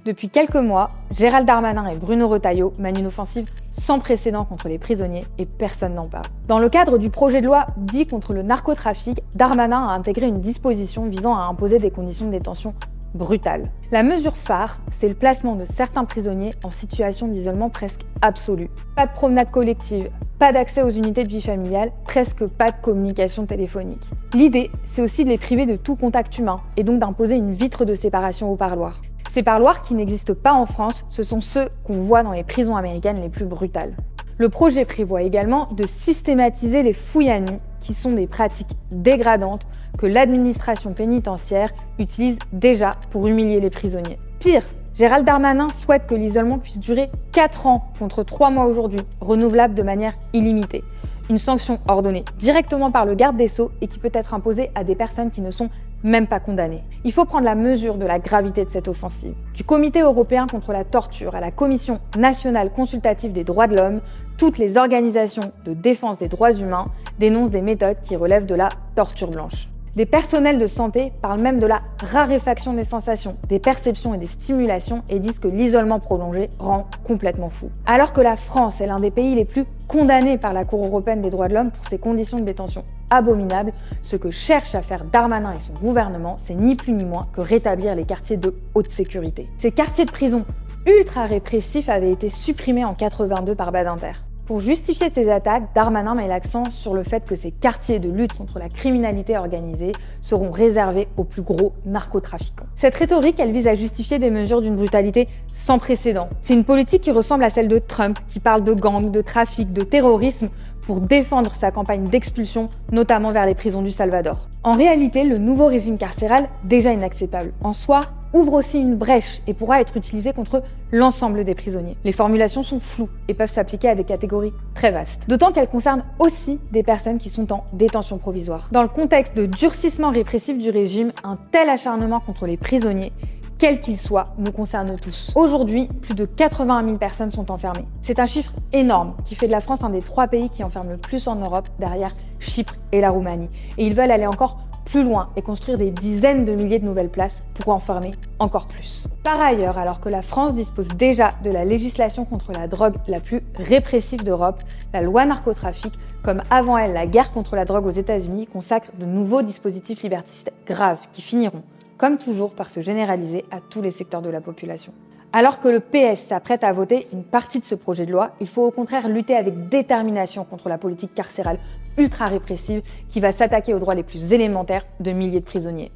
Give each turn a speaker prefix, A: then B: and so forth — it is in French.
A: Depuis quelques mois, Gérald Darmanin et Bruno Retailleau mènent une offensive sans précédent contre les prisonniers et personne n'en parle. Dans le cadre du projet de loi dit contre le narcotrafic, Darmanin a intégré une disposition visant à imposer des conditions de détention brutales. La mesure phare, c'est le placement de certains prisonniers en situation d'isolement presque absolu. Pas de promenade collective, pas d'accès aux unités de vie familiale, presque pas de communication téléphonique. L'idée, c'est aussi de les priver de tout contact humain et donc d'imposer une vitre de séparation au parloir. Ces parloirs qui n'existent pas en France, ce sont ceux qu'on voit dans les prisons américaines les plus brutales. Le projet prévoit également de systématiser les fouilles à nu, qui sont des pratiques dégradantes que l'administration pénitentiaire utilise déjà pour humilier les prisonniers. Pire, Gérald Darmanin souhaite que l'isolement puisse durer 4 ans contre 3 mois aujourd'hui, renouvelable de manière illimitée. Une sanction ordonnée directement par le garde des Sceaux et qui peut être imposée à des personnes qui ne sont même pas condamnées. Il faut prendre la mesure de la gravité de cette offensive. Du Comité européen contre la torture à la Commission nationale consultative des droits de l'homme, toutes les organisations de défense des droits humains dénoncent des méthodes qui relèvent de la torture blanche. Des personnels de santé parlent même de la raréfaction des sensations, des perceptions et des stimulations et disent que l'isolement prolongé rend complètement fou. Alors que la France est l'un des pays les plus condamnés par la Cour européenne des droits de l'homme pour ses conditions de détention abominables, ce que cherche à faire Darmanin et son gouvernement, c'est ni plus ni moins que rétablir les quartiers de haute sécurité. Ces quartiers de prison ultra répressifs avaient été supprimés en 82 par Badinter. Pour justifier ces attaques, Darmanin met l'accent sur le fait que ces quartiers de lutte contre la criminalité organisée seront réservés aux plus gros narcotrafiquants. Cette rhétorique, elle vise à justifier des mesures d'une brutalité sans précédent. C'est une politique qui ressemble à celle de Trump, qui parle de gangs, de trafic, de terrorisme, pour défendre sa campagne d'expulsion, notamment vers les prisons du Salvador. En réalité, le nouveau régime carcéral, déjà inacceptable en soi, ouvre aussi une brèche et pourra être utilisé contre l'ensemble des prisonniers. Les formulations sont floues et peuvent s'appliquer à des catégories très vastes, d'autant qu'elles concernent aussi des personnes qui sont en détention provisoire. Dans le contexte de durcissement répressif du régime, un tel acharnement contre les prisonniers, quels qu'ils soient, nous concerne tous. Aujourd'hui, plus de 81 000 personnes sont enfermées. C'est un chiffre énorme qui fait de la France un des 3 pays qui enferment le plus en Europe, derrière Chypre et la Roumanie. Et ils veulent aller encore plus loin et construire des dizaines de milliers de nouvelles places pour enfermer encore plus. Par ailleurs, alors que la France dispose déjà de la législation contre la drogue la plus répressive d'Europe, la loi narcotrafic, comme avant elle la guerre contre la drogue aux États-Unis, consacre de nouveaux dispositifs liberticides graves qui finiront, comme toujours, par se généraliser à tous les secteurs de la population. Alors que le PS s'apprête à voter une partie de ce projet de loi, il faut au contraire lutter avec détermination contre la politique carcérale ultra répressive qui va s'attaquer aux droits les plus élémentaires de milliers de prisonniers.